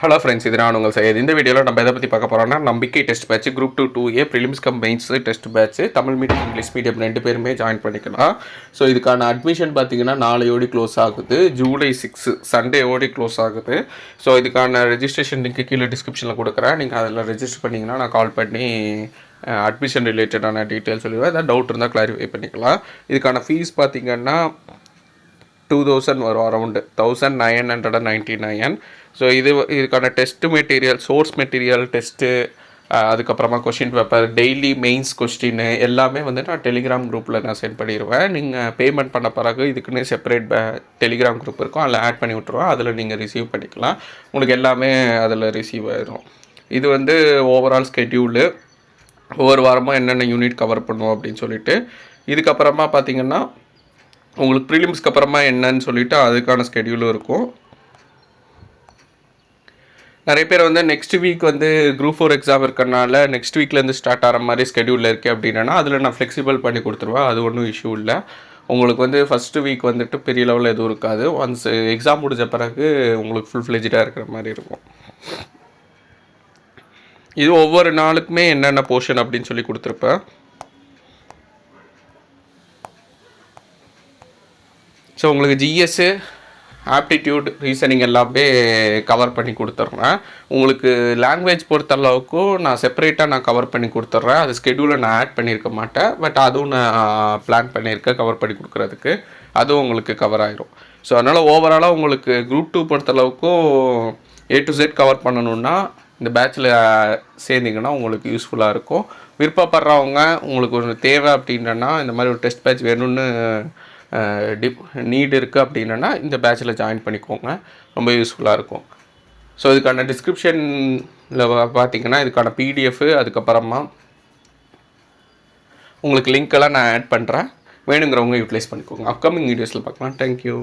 Hello friends, இது நான் உங்கள் செய்யுது. இந்த வீடியோவில் நம்ம எதை பற்றி பார்க்க போகிறோம்னா, நம்பிக்கை test batch group 2A prelims cum mains test batch Tamil medium English medium 2 பேருமே ஜாயின் பண்ணிக்கலாம். ஸோ இதுக்கான அட்மிஷன் பார்த்தீங்கன்னா நாளையோடி க்ளோஸ் ஆகுது. ஜூலை 6 சண்டேயோடி க்ளோஸ் ஆகுது. ஸோ இதுக்கான ரெஜிஸ்ட்ரேஷன் லிங்க் கீழே டிஸ்கிரிப்ஷனில் கொடுக்குறேன். நீங்கள் அதில் ரெஜிஸ்டர் பண்ணிங்கன்னா நான் கால் பண்ணி அட்மிஷன் ரிலேட்டடான டீட்டெயில்ஸ் சொல்லுவேன். ஏதாவது டவுட் இருந்தால் கிளாரிஃபை பண்ணிக்கலாம். இதுக்கான ஃபீஸ் பார்த்தீங்கன்னா 2000 வரும், அரௌண்டு 1999. ஸோ இதுக்கான test material, source material test, அதுக்கப்புறமா question paper, daily mains question எல்லாமே வந்து நான் டெலிகிராம் குரூப்பில் நான் சென்ட் பண்ணிடுவேன். நீங்கள் பேமெண்ட் பண்ண பிறகு இதுக்குன்னு செப்பரேட் டெலிகிராம் குரூப் இருக்கும், அதில் ஆட் பண்ணி விட்ருவேன். அதில் நீங்கள் ரிசீவ் பண்ணிக்கலாம். உங்களுக்கு எல்லாமே அதில் ரிசீவ் ஆகிடும். இது வந்து ஓவரால் ஸ்கெட்யூலு, ஒவ்வொரு வாரமாக என்னென்ன யூனிட் கவர் பண்ணுவோம் அப்படின்னு சொல்லிட்டு. இதுக்கப்புறமா பார்த்திங்கன்னா உங்களுக்கு ப்ரிலிம்ஸ்க்கு அப்புறமா என்னன்னு சொல்லிவிட்டு அதுக்கான ஸ்கெட்யூலும் இருக்கும். நிறைய பேர் வந்து நெக்ஸ்ட் வீக் வந்து குரூப் 4 எக்ஸாம் இருக்கிறனால நெக்ஸ்ட் வீக்லேருந்து ஸ்டார்ட் ஆகிற மாதிரி ஸ்கெட்யூலில் இருக்குது அப்படின்னா அதில் நான் ஃப்ளெக்சிபிள் பண்ணி கொடுத்துருவேன். அது ஒன்றும் இஷ்யூ இல்லை. உங்களுக்கு வந்து ஃபஸ்ட்டு வீக் வந்துட்டு பெரிய லெவலில் எதுவும் இருக்காது. ஒன்ஸ் எக்ஸாம் முடிஞ்ச பிறகு உங்களுக்கு ஃபுல் ஃப்ளெஜ்டாக இருக்கிற மாதிரி இருக்கும். இது ஒவ்வொரு நாளுக்குமே என்னென்ன போர்ஷன் அப்படின்னு சொல்லி கொடுத்துருப்பேன். ஸோ உங்களுக்கு ஜிஎஸ்ஸு, ஆப்டிடியூட், ரீசனிங் எல்லாமே கவர் பண்ணி கொடுத்துட்றேன். உங்களுக்கு லாங்குவேஜ் பொறுத்தளவுக்கும் நான் செப்பரேட்டாக நான் கவர் பண்ணி கொடுத்துட்றேன். அது ஸ்கெடியூலை நான் ஆட் பண்ணியிருக்க மாட்டேன். பட் அதுவும் நான் பிளான் பண்ணியிருக்கேன் கவர் பண்ணி கொடுக்குறதுக்கு. அதுவும் உங்களுக்கு கவர் ஆகிரும். ஸோ அதனால் ஓவராலாக உங்களுக்கு group 2 பொறுத்தளவுக்கும் A to Z cover பண்ணணுன்னா இந்த பேட்சில் சேர்ந்திங்கன்னா உங்களுக்கு யூஸ்ஃபுல்லாக இருக்கும். விருப்பப்படுறவங்க உங்களுக்கு ஒரு தேவை அப்படின்னா, இந்த மாதிரி ஒரு டெஸ்ட் பேட்ச் வேணும்னு நீட் இருக்குது அப்படின்னா இந்த பேட்சில் ஜாயின் பண்ணிக்கோங்க, ரொம்ப யூஸ்ஃபுல்லாக இருக்கும். ஸோ இதுக்கான டிஸ்கிரிப்ஷனில் பார்த்தீங்கன்னா இதுக்கான PDF, அதுக்கப்புறமா உங்களுக்கு லிங்க்கெல்லாம் நான் ஆட் பண்ணுறேன். வேணுங்கிறவங்க யூட்டிலைஸ் பண்ணிக்கோங்க. அப்கமிங் வீடியோஸில் பார்க்கலாம். தேங்க்யூ.